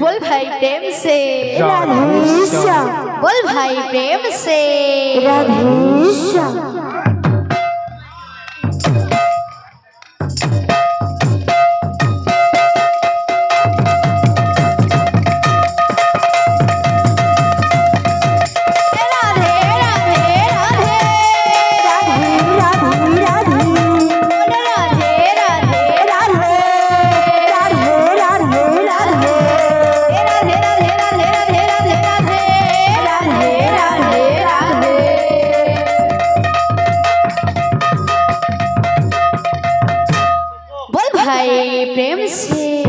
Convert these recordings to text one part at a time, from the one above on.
बोल भाई प्रेम से राधेश्याम बोल भाई प्रेम से राधेश्याम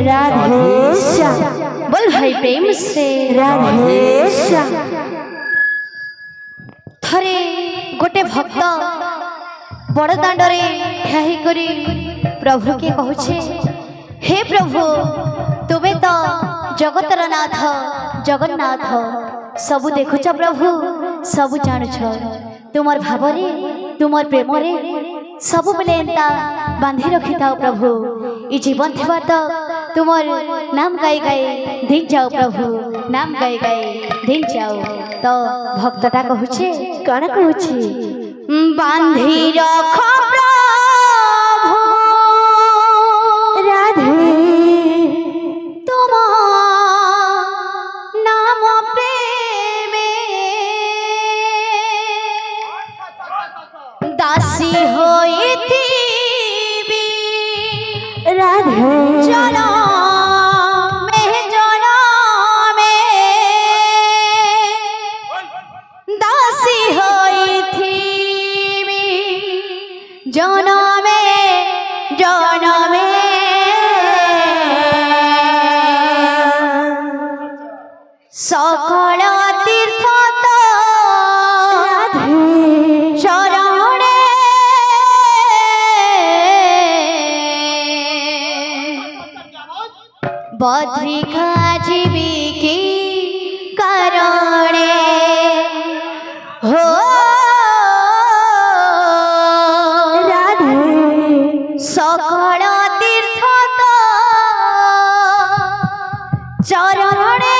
राधेश्याम बोल भाई प्रेम से राधेश्याम थरे गोटे भक्त बड़ दांडरे ठिया करी प्रभु के कहूछे हे प्रभु तुमे तो जगतर नाथ जगन्नाथ सबु देखुछ प्रभु सबु जानुछ तुमर भावरे तुमर प्रेमरे सबु बेले एंता बांधी रखी था प्रभु ई जीवन थिबा तो तुमर नाम गाई गाई दिन जाओ प्रभु नाम गाई गाई दिन जाओ तो भक्तटा कहूछे कण कहूछे बांधी रख प्रभु राधे तुम नाम प्रेमे दासी होई थी राधे जनम में दासी होई थी जनमे जनमे सकल तीर्थ तो शरणे बद्रिका जीविकी करणे हो राधे सकल तीर्थ तो चरणे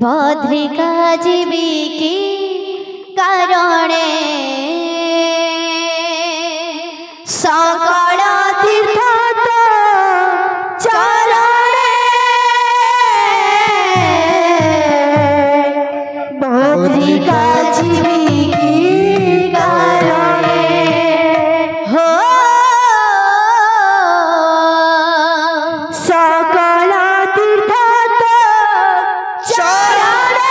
बद्रिका जीविकी करणे सकल तीर्थ तो चरणे बद्रिका जीविकी करणे हो सकल तीर्थ तो चरणे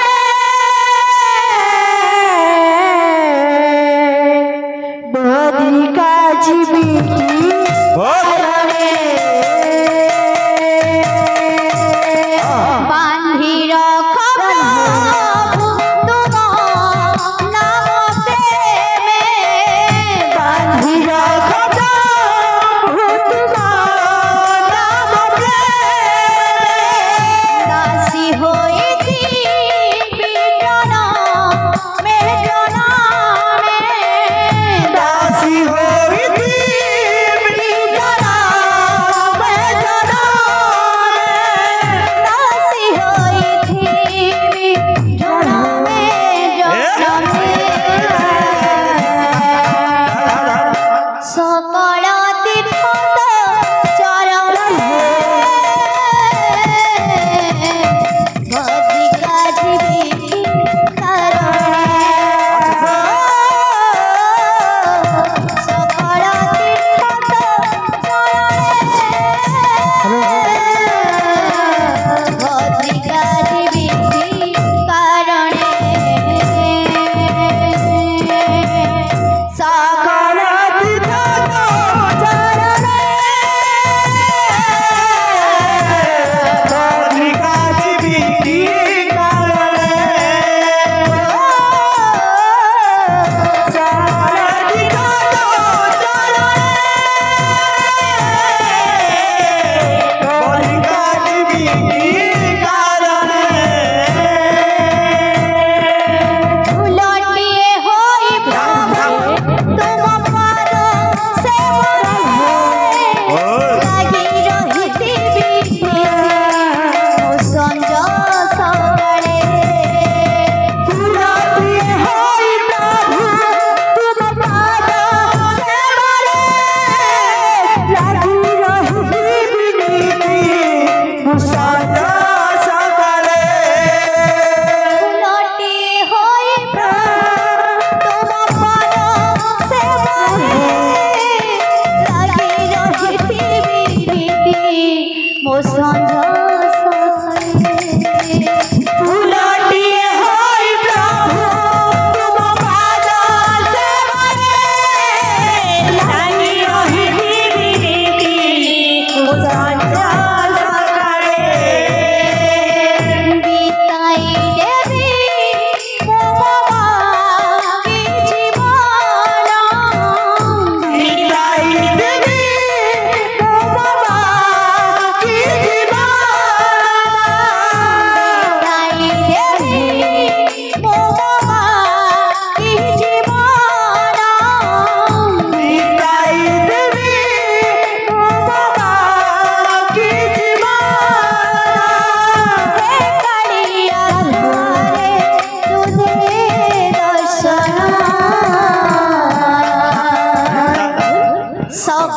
बद्रिका जीविकी बांधी रख प्रभु तुम नाम प्रेमे बांधी रख प्रभु तुम नाम प्रेमे दासी होई थी जनम में दासी होई थी दासी होई थी जनम सकल तीर्थ चरणे बद्रिका जीविकी करणे सकल तीर्थ चरणे बद्रिका जीविकी करणे सकल सकल तीर्थ चरणे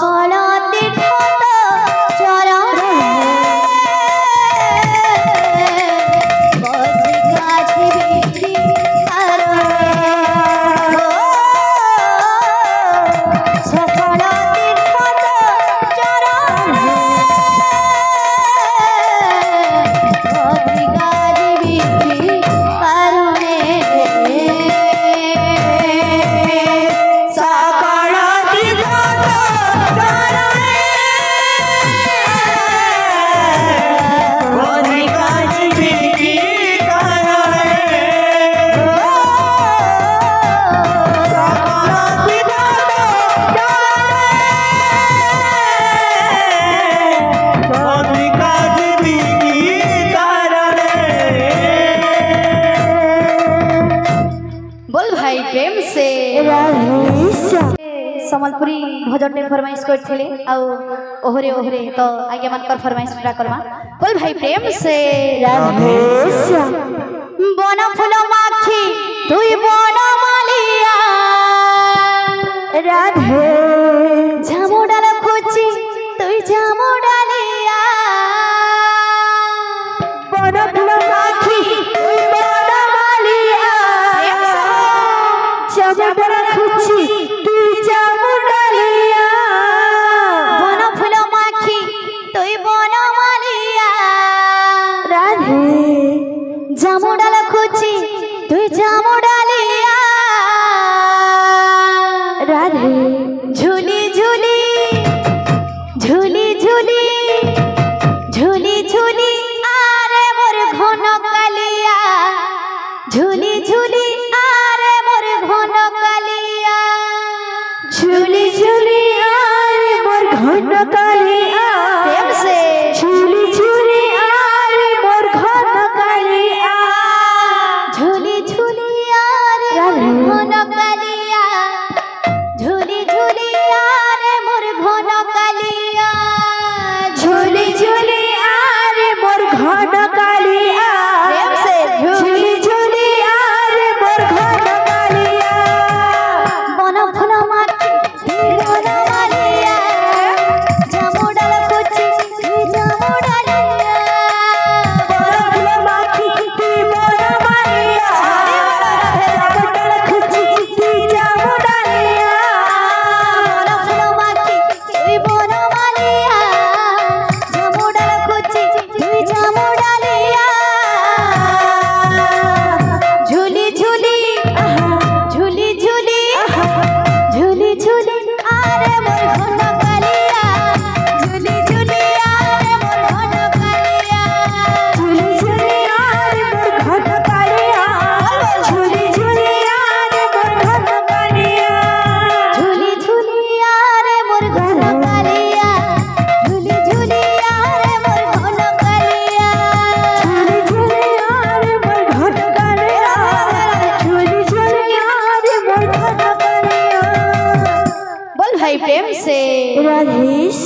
সকল তীর্থ চরণে বজ্রিকাঠি বিধি কারণে সকল তীর্থ চরণে বজ্রিকাঠি বিধি কারণে সকল তীর্থ চরণে বজ্রিকাঠি বিধি কারণে সকল তীর্থ চরণে বজ্রিকাঠি বিধি কারণে। बोल भाई प्रेम से सम्बलपुरी भजन ने फरमाइश करथिले आ ओहरे ओहरे तो आगे मन कर फरमाइश पूरा करवा बोल भाई प्रेम से बन फूल माखी तुई बन मालिया राधे झामुडाल खुची तुई झामुडालिया बन फूल माखी तुई बन मालिया चमड़ा खुची तुई चमड़ालिया बन फूल माखी तुई बन मालिया राधे झामुडाल खुची तुई झामुडालिया राधे झूली झूली झूली झूली झूली झूली आरे मोर घन कालिया झूली झूली आरे मोर घन कालिया झूली झूली आरे मोर घन कालिया प्रेम से झूली झूली आरे मोर घन कालिया झूली झूली आरे मोर घन कालिया झूली झूली आरे मोर घन कालिया झूली झूली आरे मोर घन कालिया प्रेम से झूली झूली आरे मोर घन कालिया बन फूल माखी बन मालिया झामुडाल खुची झामुडालिया बन फूल माखी तुई बन मालिया चमड़ा खुची तुई चमड़ालिया बन फूल माखी तुई बन मालिया झामुडाल खुची तुई झामुडालिया झूली झूली झूली झूली झूली झूली आरे मोर घन कालिया झूली झूली आरे मोर घन कालिया झूली झूली आरे मोर घन कालिया झूली झूली आरे मोर घन कालिया झूली झूली आरे मोर घन कालिया झूली झूली आरे मोर घन कालिया झूली झूली आरे मोर घन कालिया झूली झूली आरे मोर घन कालिया बोल भाई प्रेम से राधेश।